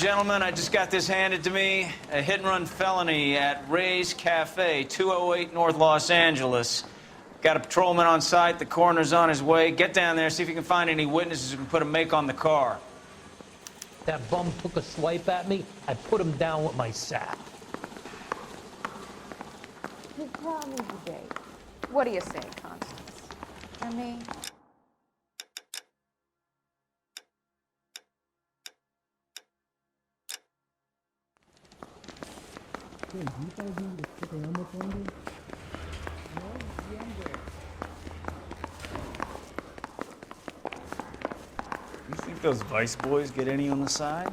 Gentlemen, I just got this handed to me. A hit-and-run felony at Ray's Cafe, 208 North Los Angeles. Got a patrolman on site. The coroner's on his way. Get down there, see if you can find any witnesses who can put a make on the car. That bum took a swipe at me. I put him down with my sack. Just tell me the date. What do you say, Constance? I mean... You think those Vice boys get any on the side?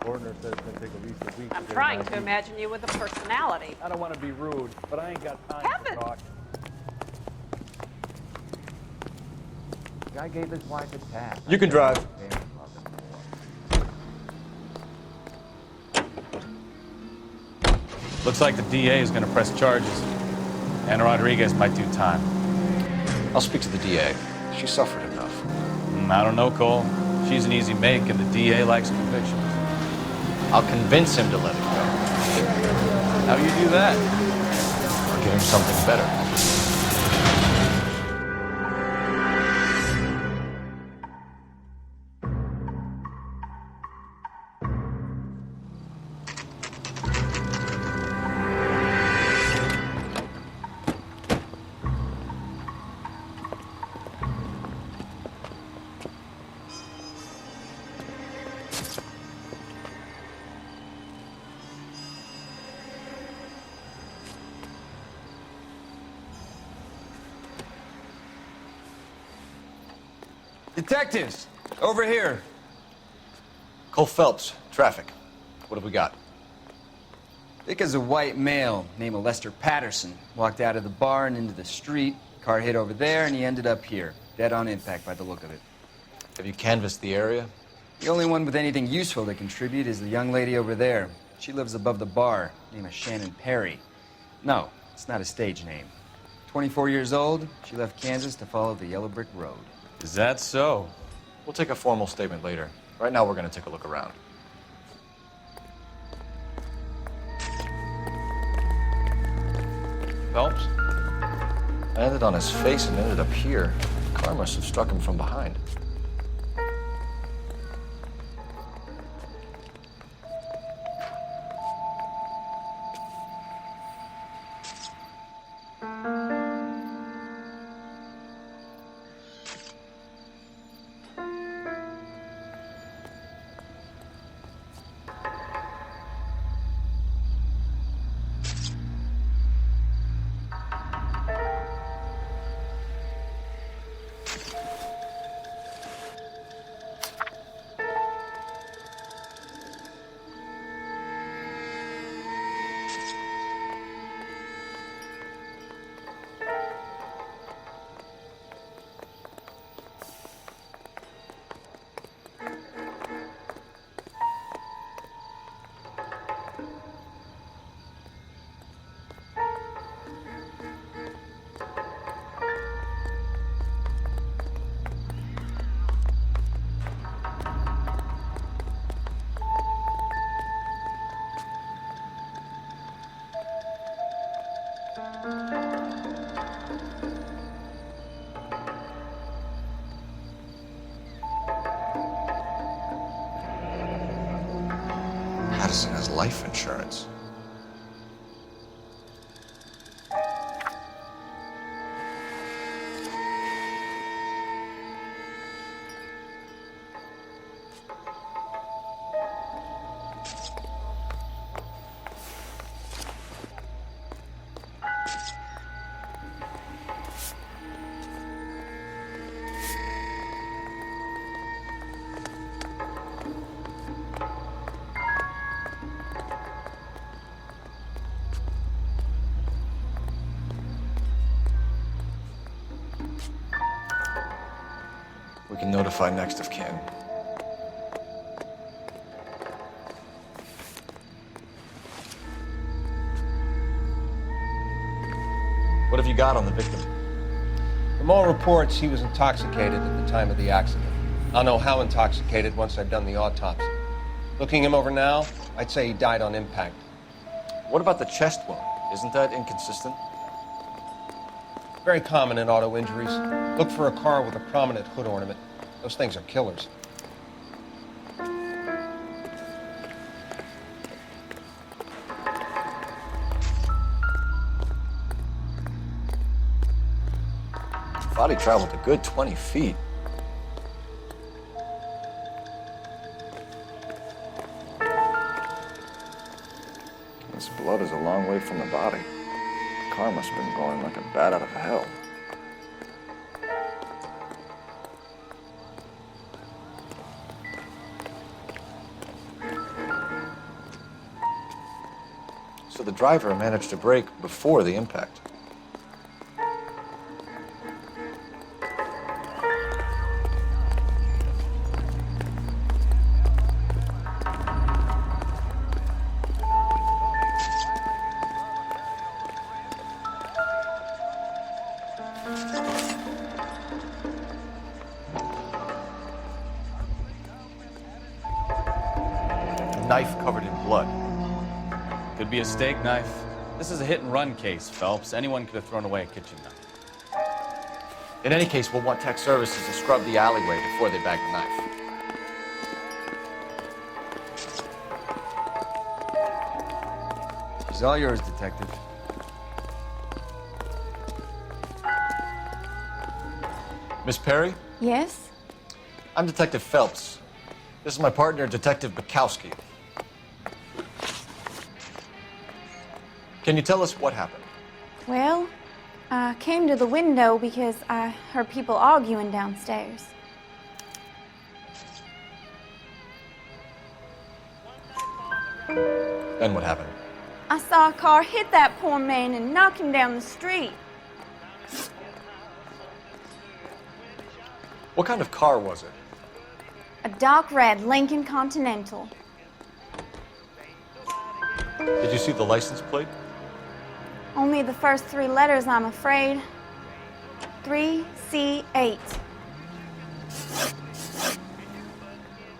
Coroner says it's gonna take at least a week. I'm trying to imagine you with a personality. I don't want to be rude, but I ain't got time Heavens! to talk. Guy gave his wife a tap. You can drive. Looks like the DA is going to press charges. And Rodriguez might do time. I'll speak to the DA. She suffered enough. I don't know, Cole. She's an easy make, and the DA likes convictions. I'll convince him to let it go. How do you do that? I'll give him something better. Detectives, over here. Cole Phelps, traffic. What have we got? Thick as a white male, name of Lester Patterson. Walked out of the bar and into the street. Car hit over there, and he ended up here. Dead on impact by the look of it. Have you canvassed the area? The only one with anything useful to contribute is the young lady over there. She lives above the bar. Name is Shannon Perry. No, it's not a stage name. 24 years old, she left Kansas to follow the Yellow Brick Road. Is that so? We'll take a formal statement later. Right now, we're going to take a look around. Phelps? Landed on his face and ended up here. The car must have struck him from behind. Patterson has life insurance. We can notify next of kin. What have you got on the victim? From all reports, he was intoxicated at the time of the accident. I'll know how intoxicated once I've done the autopsy. Looking him over now, I'd say he died on impact. What about the chest wound? Isn't that inconsistent? Very common in auto injuries. Look for a car with a prominent hood ornament. Those things are killers. Body traveled a good 20 feet. This blood is a long way from the body. The car must have been going like a bat out of hell. So the driver managed to brake before the impact. Knife covered in blood. Could be a steak knife. This is a hit-and-run case, Phelps. Anyone could have thrown away a kitchen knife. In any case, we'll want tech services to scrub the alleyway before they bag the knife. She's all yours, Detective. Miss Perry, Yes? I'm Detective Phelps. This is my partner, Detective Bukowski. Can you tell us what happened? Well, I came to the window because I heard people arguing downstairs. Then what happened? I saw a car hit that poor man and knock him down the street. What kind of car was it? A dark red Lincoln Continental. Did you see the license plate? Only the first three letters, I'm afraid. 3C8.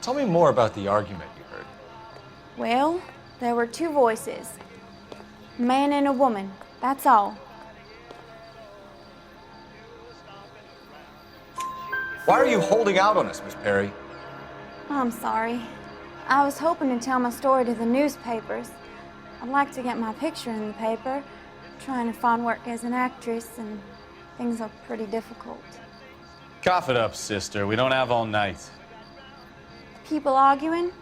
Tell me more about the argument you heard. Well, there were two voices. A man and a woman, that's all. Why are you holding out on us, Miss Perry? I'm sorry. I was hoping to tell my story to the newspapers. I'd like to get my picture in the paper. Trying to find work as an actress, and things are pretty difficult. Cough it up, sister. We don't have all night. People arguing?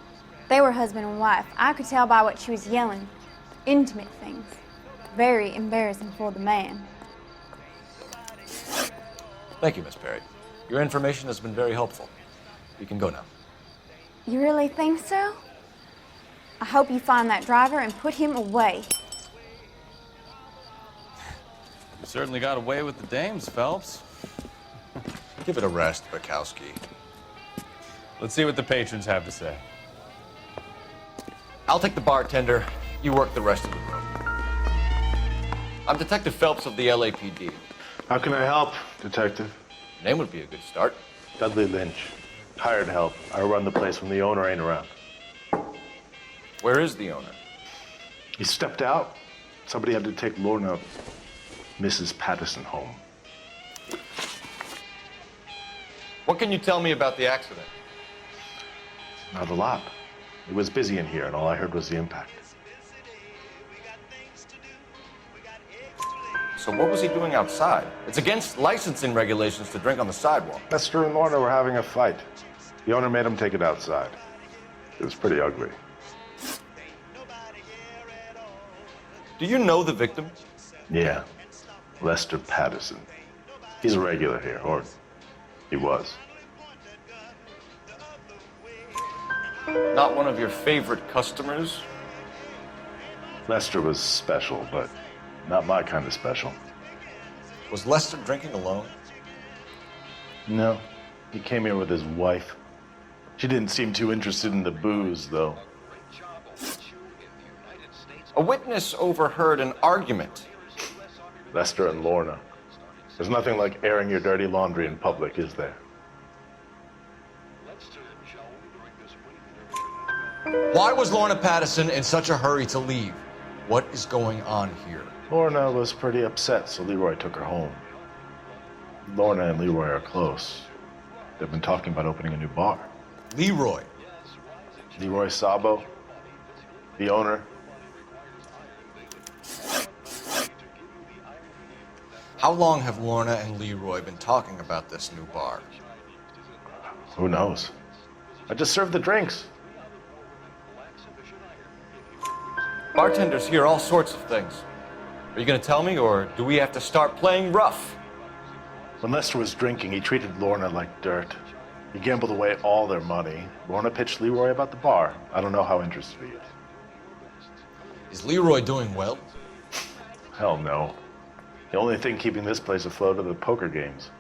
They were husband and wife. I could tell by what she was yelling. Intimate things. Very embarrassing for the man. Thank you, Miss Perry. Your information has been very helpful. You can go now. You really think so? I hope you find that driver and put him away. You certainly got away with the dames, Phelps. Give it a rest, Bukowski. Let's see what the patrons have to say. I'll take the bartender. You work the rest of the room. I'm Detective Phelps of the LAPD. How can I help, Detective? Your name would be a good start. Dudley Lynch. Hired help. I run the place when the owner ain't around. Where is the owner? He stepped out. Somebody had to take Lorna, Mrs. Patterson, home. What can you tell me about the accident? Not a lot. It was busy in here, and all I heard was the impact. So what was he doing outside? It's against licensing regulations to drink on the sidewalk. Lester and Lorna were having a fight. The owner made him take it outside. It was pretty ugly. Do you know the victim? Yeah. Lester Patterson. He's a regular here, or he was. Not one of your favorite customers? Lester was special, but not my kind of special. Was Lester drinking alone? No. He came here with his wife. She didn't seem too interested in the booze, though. A witness overheard an argument. Lester and Lorna. There's nothing like airing your dirty laundry in public, is there? Why was Lorna Patterson in such a hurry to leave? What is going on here? Lorna was pretty upset, so Leroy took her home. Lorna and Leroy are close. They've been talking about opening a new bar. Leroy? Leroy Sabo, the owner. How long have Lorna and Leroy been talking about this new bar? Who knows? I just served the drinks. Bartenders hear all sorts of things. Are you going to tell me, or do we have to start playing rough? When Lester was drinking, he treated Lorna like dirt. He gambled away all their money. Lorna pitched Leroy about the bar. I don't know how interested he is. Is Leroy doing well? Hell no. The only thing keeping this place afloat are the poker games.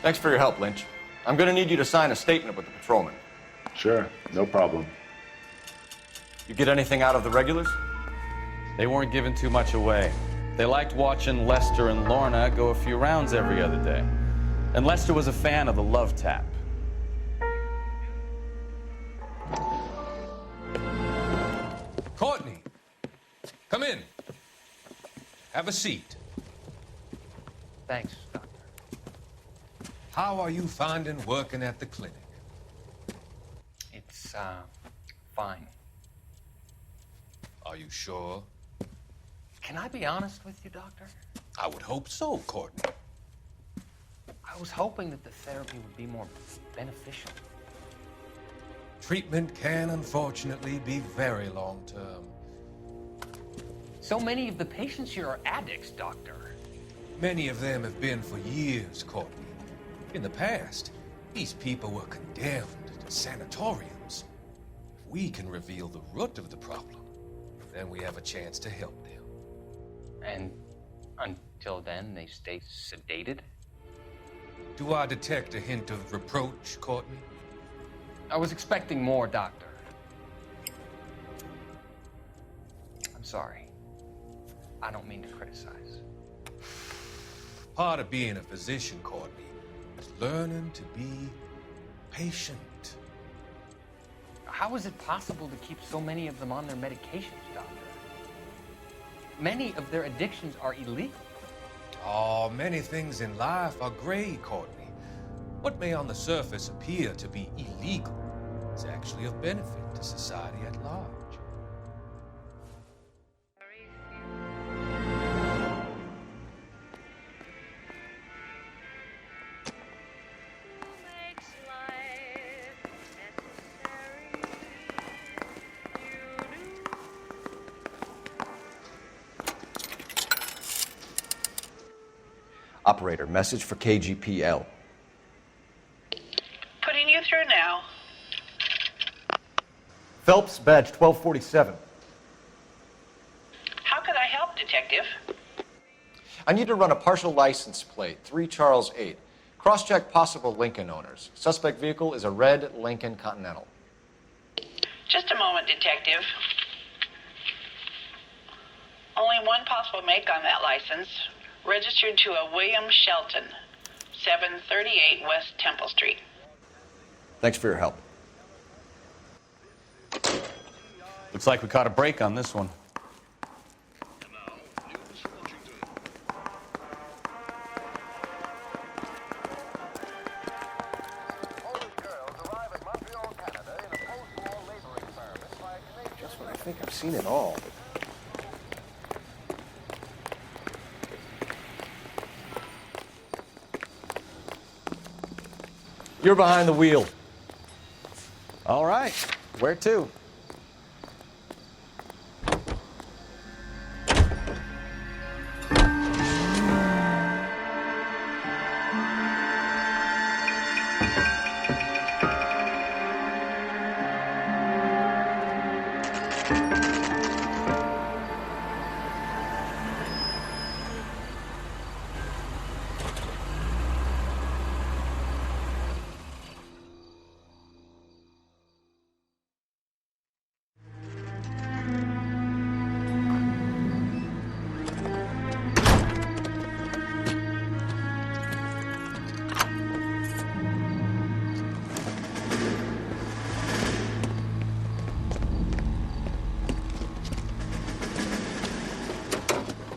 Thanks for your help, Lynch. I'm going to need you to sign a statement with the patrolman. Sure, no problem. You get anything out of the regulars? They weren't giving too much away. They liked watching Lester and Lorna go a few rounds every other day. And Lester was a fan of the love tap. Courtney, come in. Have a seat. Thanks, Doctor. How are you finding working at the clinic? It's, fine. Are you sure? Can I be honest with you, Doctor? I would hope so, Courtney. I was hoping that the therapy would be more beneficial. Treatment can, unfortunately, be very long-term. So many of the patients here are addicts, Doctor. Many of them have been for years, Courtney. In the past, these people were condemned to sanatoriums. If we can reveal the root of the problem, then we have a chance to help them. And until then, they stay sedated? Do I detect a hint of reproach, Courtney? I was expecting more, Doctor. I'm sorry. I don't mean to criticize. Part of being a physician, Courtney, is learning to be patient. How is it possible to keep so many of them on their medications, Doctor? Many of their addictions are illegal. Oh, many things in life are gray, Courtney. What may on the surface appear to be illegal is actually of benefit to society at large. Operator, message for KGPL. Putting you through now. Phelps, badge 1247. How could I help, Detective? I need to run a partial license plate, 3 Charles 8. Cross-check possible Lincoln owners. Suspect vehicle is a red Lincoln Continental. Just a moment, Detective. Only one possible make on that license. Registered to a William Shelton, 738 West Temple Street. Thanks for your help. Looks like we caught a break on this one. Just when I think I've seen it all. You're behind the wheel. All right. Where to?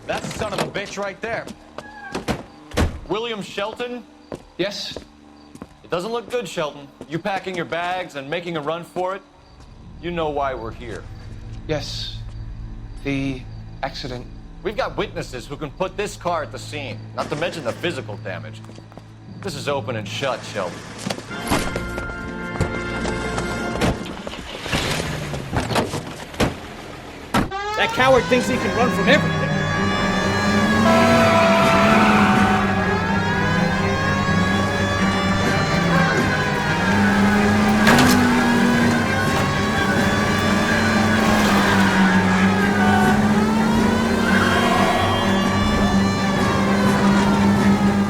That's the son of a bitch right there. William Shelton? Yes? It doesn't look good, Shelton. You packing your bags and making a run for it? You know why we're here. Yes. The accident. We've got witnesses who can put this car at the scene, not to mention the physical damage. This is open and shut, Shelton. That coward thinks he can run from everything.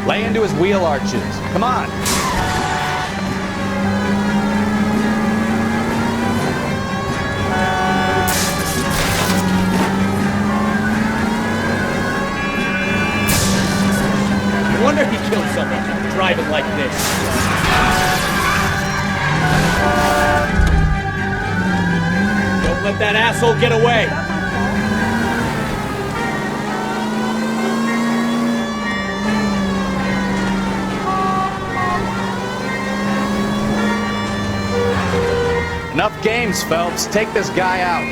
Lay into his wheel arches. Come on. No wonder he killed someone driving like this. Don't let that asshole get away. Enough games, Phelps. Take this guy out.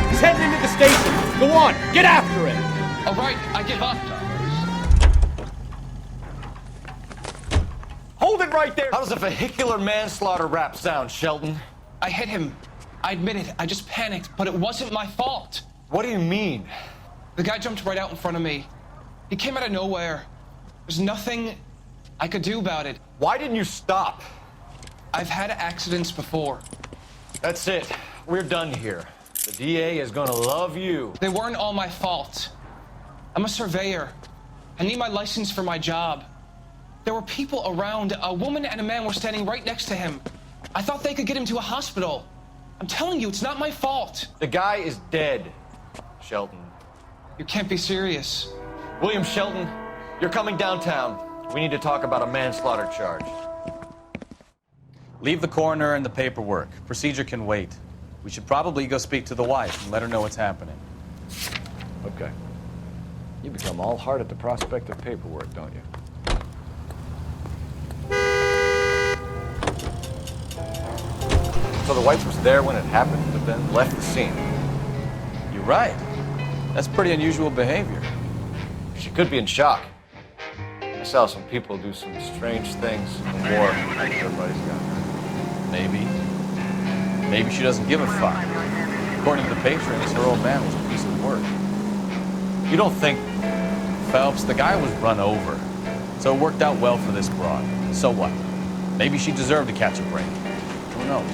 He's heading into the station. Go on, get after him. All right, I give up. Hold it right there! How does a vehicular manslaughter rap sound, Shelton? I hit him. I admit it. I just panicked, but it wasn't my fault. What do you mean? The guy jumped right out in front of me. He came out of nowhere. There's nothing I could do about it. Why didn't you stop? I've had accidents before. That's it. We're done here. The DA is gonna love you. They weren't all my fault. I'm a surveyor. I need my license for my job. There were people around. A woman and a man were standing right next to him. I thought they could get him to a hospital. I'm telling you, it's not my fault. The guy is dead, Shelton. You can't be serious. William Shelton, you're coming downtown. We need to talk about a manslaughter charge. Leave the coroner and the paperwork. Procedure can wait. We should probably go speak to the wife and let her know what's happening. Okay. You become all heart at the prospect of paperwork, don't you? So the wife was there when it happened, but then left the scene. You're right. That's pretty unusual behavior. She could be in shock. I saw some people do some strange things in the war. Everybody's got hurt. Maybe she doesn't give a fuck. According to the patrons, her old man was a piece of work. You don't think... Phelps, the guy was run over. So it worked out well for this broad. So what? Maybe she deserved to catch a break. Who knows?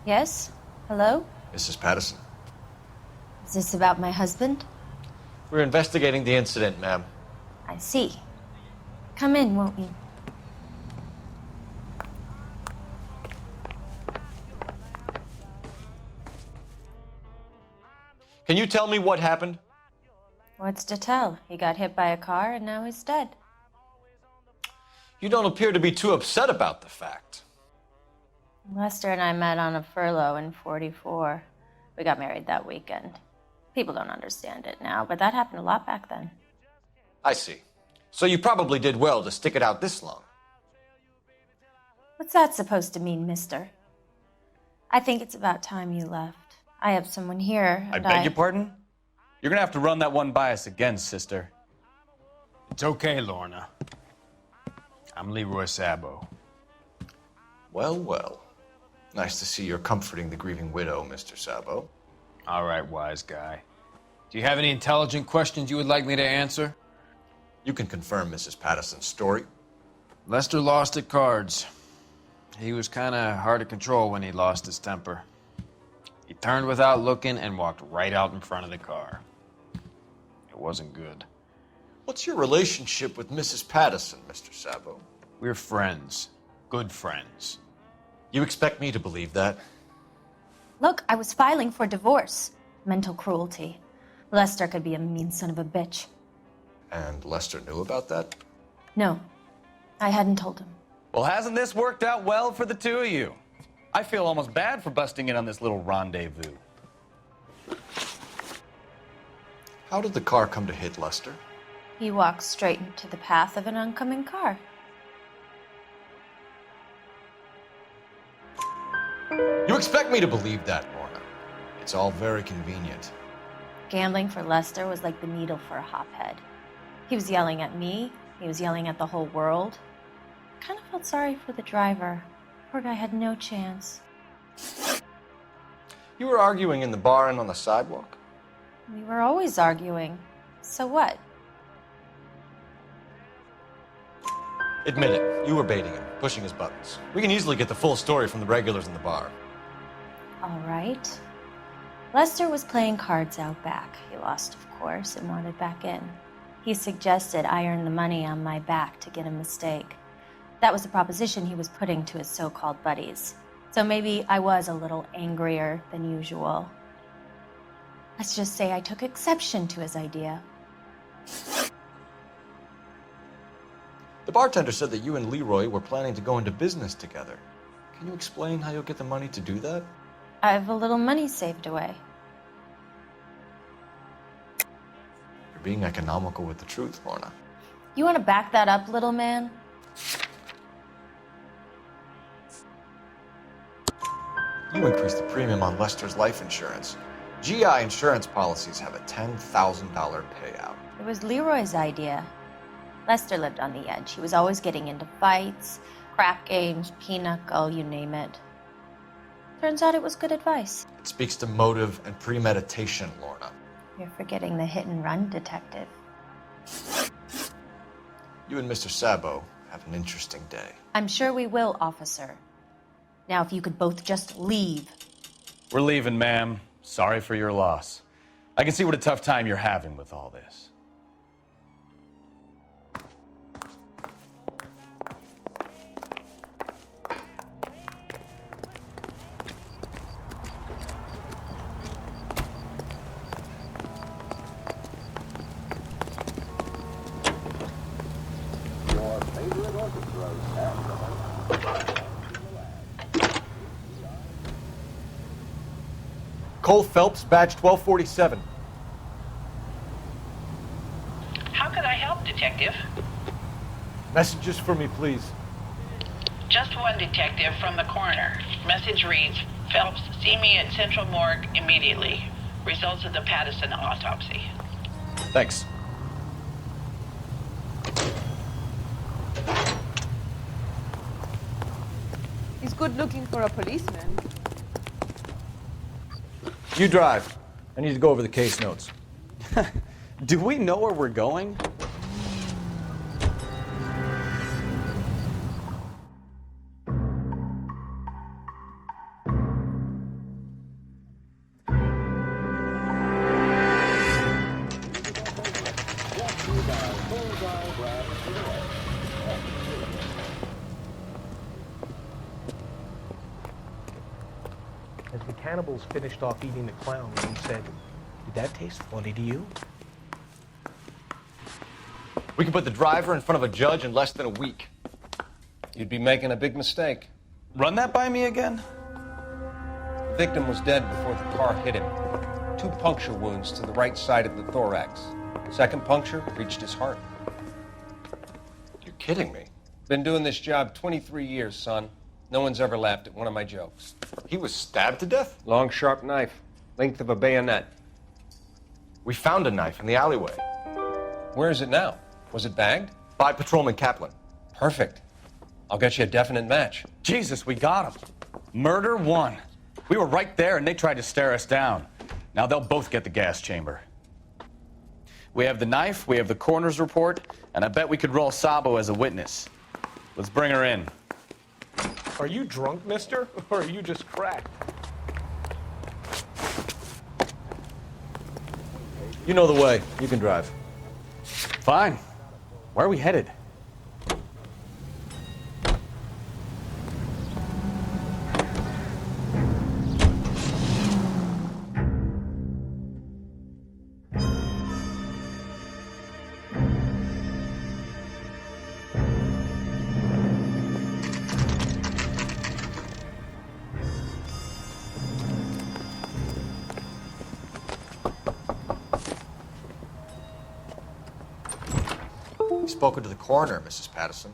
Yes? Hello? Mrs. Patterson. Is this about my husband? We're investigating the incident, ma'am. I see. Come in, won't you? Can you tell me what happened? What's to tell? He got hit by a car and now he's dead. You don't appear to be too upset about the fact. Lester and I met on a furlough in '44. We got married that weekend. People don't understand it now, but that happened a lot back then. I see. So you probably did well to stick it out this long. What's that supposed to mean, mister? I think it's about time you left. I have someone here, I and beg your pardon? You're gonna have to run that one by us again, sister. It's okay, Lorna. I'm Leroy Sabo. Well, well. Nice to see you're comforting the grieving widow, Mr. Sabo. All right, wise guy. Do you have any intelligent questions you would like me to answer? You can confirm Mrs. Patterson's story. Lester lost at cards. He was kind of hard to control when he lost his temper. He turned without looking and walked right out in front of the car. It wasn't good. What's your relationship with Mrs. Patterson, Mr. Sabo? We're friends. Good friends. You expect me to believe that? Look, I was filing for divorce. Mental cruelty. Lester could be a mean son of a bitch. And Lester knew about that? No, I hadn't told him. Well, hasn't this worked out well for the two of you? I feel almost bad for busting in on this little rendezvous. How did the car come to hit Lester? He walked straight into the path of an oncoming car. You expect me to believe that, Lorna? It's all very convenient. Gambling for Lester was like the needle for a hophead. He was yelling at me. He was yelling at the whole world. I kind of felt sorry for the driver. Poor guy had no chance. You were arguing in the bar and on the sidewalk? We were always arguing. So what? Admit it, you were baiting him, pushing his buttons. We can easily get the full story from the regulars in the bar. All right. Lester was playing cards out back. He lost, of course, and wanted back in. He suggested I earn the money on my back to get a mistake. That was the proposition he was putting to his so-called buddies. So maybe I was a little angrier than usual. Let's just say I took exception to his idea. The bartender said that you and Leroy were planning to go into business together. Can you explain how you'll get the money to do that? I have a little money saved away. You're being economical with the truth, Lorna. You want to back that up, little man? You increased the premium on Lester's life insurance. GI insurance policies have a $10,000 payout. It was Leroy's idea. Lester lived on the edge. He was always getting into fights, crap games, pinochle, you name it. Turns out it was good advice. It speaks to motive and premeditation, Lorna. You're forgetting the hit-and-run detective. You and Mr. Sabo have an interesting day. I'm sure we will, officer. Now, if you could both just leave. We're leaving, ma'am. Sorry for your loss. I can see what a tough time you're having with all this. Cole Phelps, badge 1247. How could I help, Detective? Messages for me, please. Just one detective from the coroner. Message reads, Phelps, see me at Central Morgue immediately. Results of the Patterson autopsy. Thanks. He's good looking for a policeman. You drive. I need to go over the case notes. Do we know where we're going? As the cannibals finished off eating the clown, he said, "Did that taste funny to you?" We can put the driver in front of a judge in less than a week. You'd be making a big mistake. Run that by me again? The victim was dead before the car hit him. 2 puncture wounds to the right side of the thorax. Second puncture reached his heart. You're kidding me. Been doing this job 23 years, son. No one's ever laughed at one of my jokes. He was stabbed to death? Long, sharp knife. Length of a bayonet. We found a knife in the alleyway. Where is it now? Was it bagged? By Patrolman Kaplan. Perfect. I'll get you a definite match. Jesus, we got him. Murder 1. We were right there and they tried to stare us down. Now they'll both get the gas chamber. We have the knife, we have the coroner's report, and I bet we could roll Sabo as a witness. Let's bring her in. Are you drunk, mister? Or are you just cracked? You know the way. You can drive. Fine. Where are we headed? You've spoken to the coroner, Mrs. Patterson.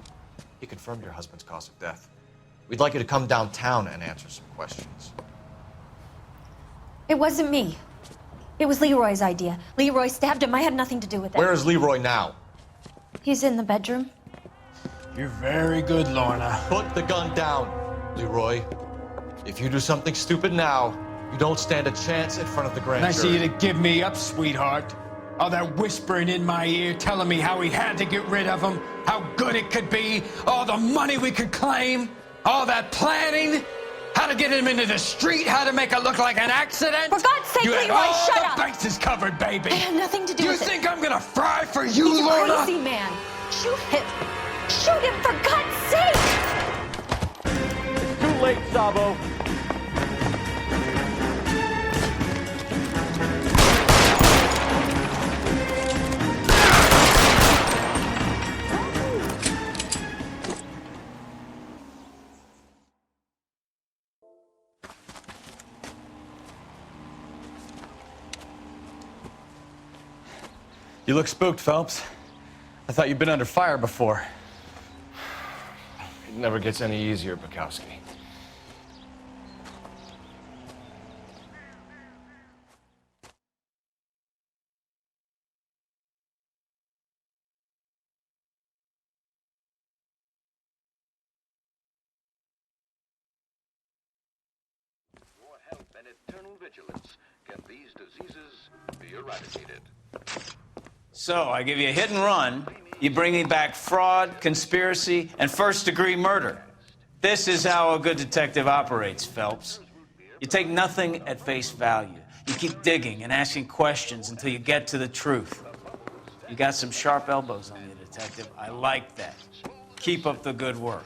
He confirmed your husband's cause of death. We'd like you to come downtown and answer some questions. It wasn't me. It was Leroy's idea. Leroy stabbed him. I had nothing to do with it. Where is Leroy now? He's in the bedroom. You're very good, Lorna. Put the gun down, Leroy. If you do something stupid now, you don't stand a chance in front of the grand Nice of jury. you to give me up, sweetheart. All that whispering in my ear, telling me how we had to get rid of him, how good it could be, all the money we could claim, all that planning, how to get him into the street, how to make it look like an accident. For God's sake, you had Leroy, all shut the up! bases covered, baby. I had nothing to do with it. You think I'm gonna fry for you, He's Lorna? a crazy man. Shoot him. Shoot him, for God's sake! It's too late, Sabo. You look spooked, Phelps. I thought you'd been under fire before. It never gets any easier, Bukowski. Your help and eternal vigilance can these diseases be eradicated. So, I give you a hit and run. You bring me back fraud, conspiracy, and first-degree murder. This is how a good detective operates, Phelps. You take nothing at face value. You keep digging and asking questions until you get to the truth. You got some sharp elbows on you, detective. I like that. Keep up the good work.